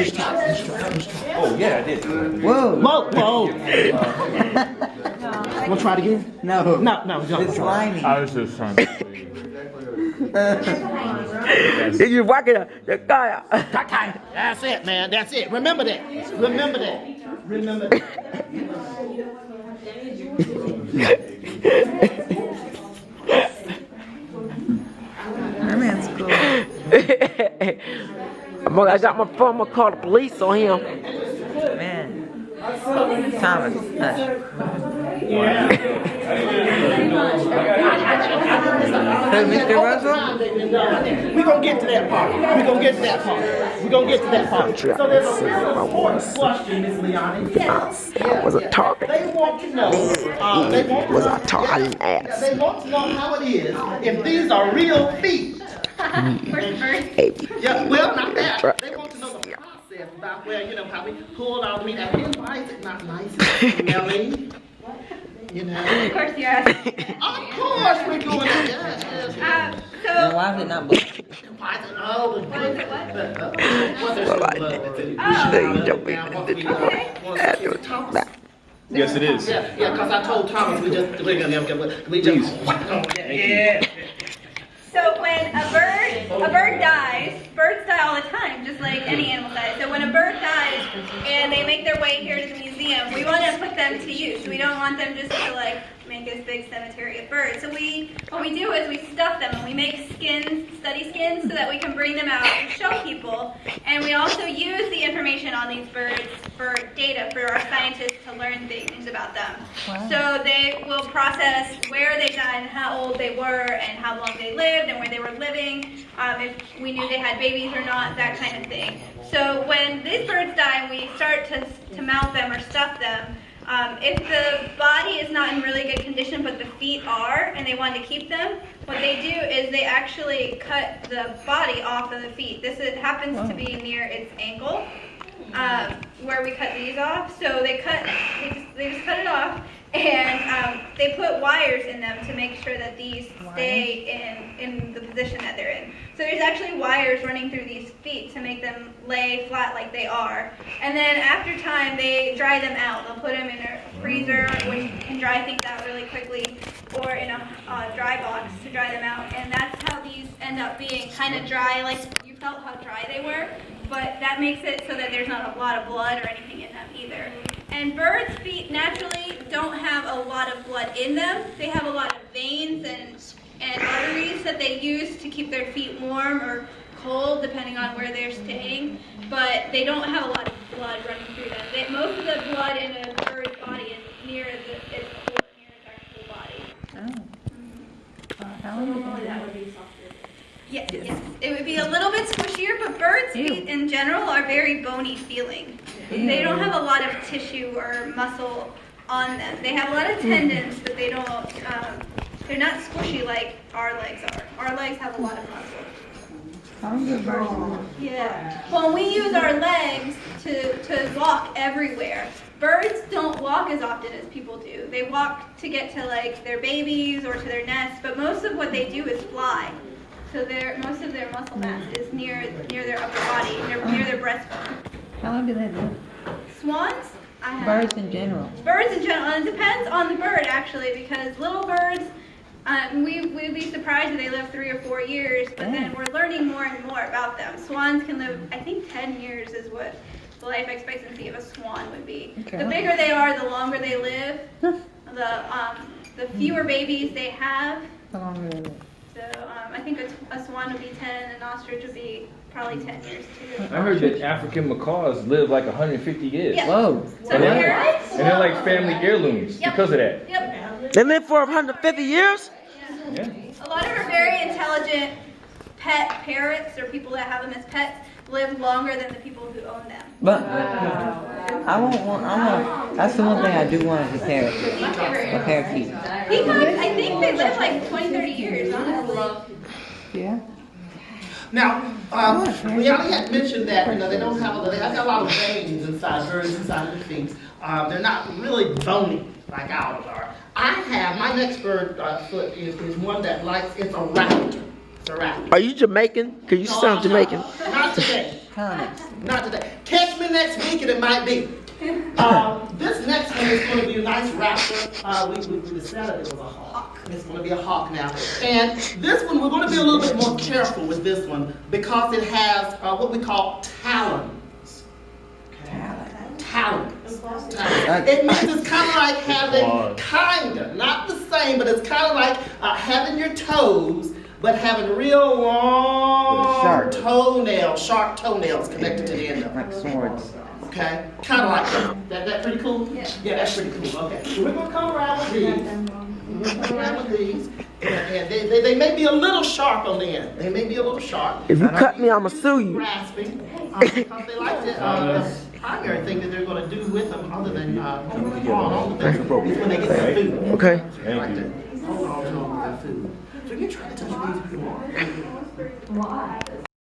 Oh, yeah, I did. Whoa. Whoa, whoa. Wanna try it again? No. No, It's slimy. I was just trying to. Did you walk it? The guy. That's it, man. That's it. Remember that. Remember that. Remember that. That man's cool. I got my phone. I'm gonna call the police on him. Man. Thomas. Mr. Russell? We're gonna get to that part. We're gonna get to that part. We're gonna get to that part. So there's a real important question, Miss Leonie. Yes. Was a target. They want to know. Was a target. I didn't ask. They want to know how it is if these are real feet. Yeah, well, not that. They want to know the process about how we pulled our meat out. Why is it not nice and smelly? You know. Of course you asked. Of course we're doing it. Yes. And why is it not blue? Why is it Yes, it is. Yeah, because I told Thomas we just. Yeah. So when a bird dies, birds die all the time, just like any animal dies. So when a bird dies and they make their way here to the museum, we want to put them to use. We don't want them just to like make this big cemetery of birds. So what we do is we stuff them and we make study skins, so that we can bring them out and show people. And we also use the information on these birds for data for our scientists to learn things about them. Wow. So they will process where they died and how old they were and how long they lived and where they were living, if we knew they had babies or not, that kind of thing. So when these birds die and we start to mount them or stuff them, if the body is not in really good condition but the feet are and they want to keep them, what they do is they actually cut the body off of the feet. This happens to be near its ankle, where we cut these off. So they just cut it off, and they put wires in them to make sure that these stay in the position that they're in. So there's actually wires running through these feet to make them lay flat like they are. And then after time, they dry them out. They'll put them in a freezer, which can dry things out really quickly, or in a dry box to dry them out. And that's how these end up being kind of dry, like you felt how dry they were. But that makes it so that there's not a lot of blood or anything in them either. And birds' feet naturally don't have a lot of blood in them. They have a lot of veins and arteries that they use to keep their feet warm or cold, depending on where they're staying. But they don't have a lot of blood running through them. Most of the blood in a bird's body is near its core, near its actual body. How long would be softer? Yes. It would be a little bit squishier, but birds' feet in general are very bony feeling. They don't have a lot of tissue or muscle on them. They have a lot of tendons, but they don't. They're not squishy like our legs are. Our legs have a lot of muscle. Yeah. Well, we use our legs to walk everywhere. Birds don't walk as often as people do. They walk to get to like their babies or to their nests, but most of what they do is fly. So most of their muscle mass is near their upper body, near their breastbone. How long do they live? Swans? Birds in general. Birds in general. And it depends on the bird, actually, because little birds, we'd be surprised if they live 3 or 4 years, but then we're learning more and more about them. Swans can live, I think 10 years is what the life expectancy of a swan would be. Okay. The bigger they are, the longer they live. The fewer babies they have. The longer they live. So I think a swan would be 10 and an ostrich would be probably 10 years too. I heard that African macaws live like 150 years. Yeah. Whoa. So they're like family heirlooms because of that. Yep. They live for 150 years? Yeah. A lot of our very intelligent pet parrots, or people that have them as pets, live longer than the people who own them. But that's the one thing I do want is a parrot. A parakeet. Peacocks, I think they live like 20, 30 years, honestly. Yeah. Now, we already had mentioned that they don't have they have got a lot of veins inside birds, inside their feet. They're not really bony like ours are. My next bird foot is one that it's a raptor. It's a raptor. Are you Jamaican? Because you sound Jamaican. Not today. Honest. Not today. Catch me next week and it might be. This next one is going to be a nice raptor. We decided it was a hawk. It's going to be a hawk now. And this one, we're going to be a little bit more careful with this one because it has what we call talons. Talons. It means it's kind of like having, not the same, but it's kind of like having your toes, but having real long toenails, sharp toenails connected to the end of it. Like swords. Okay, kind of like that. That pretty cool? Yeah. Yeah, that's pretty cool. Okay, so we're gonna come around with these. And they may be a little sharp on the end. They may be a little sharp. If you cut me, I'ma sue you. Grasping, because they like to. The primary thing that they're gonna do with them, other than hold on to them, is when they get their food. Okay. They like to hold on to them with their food. So you try to touch these if you want.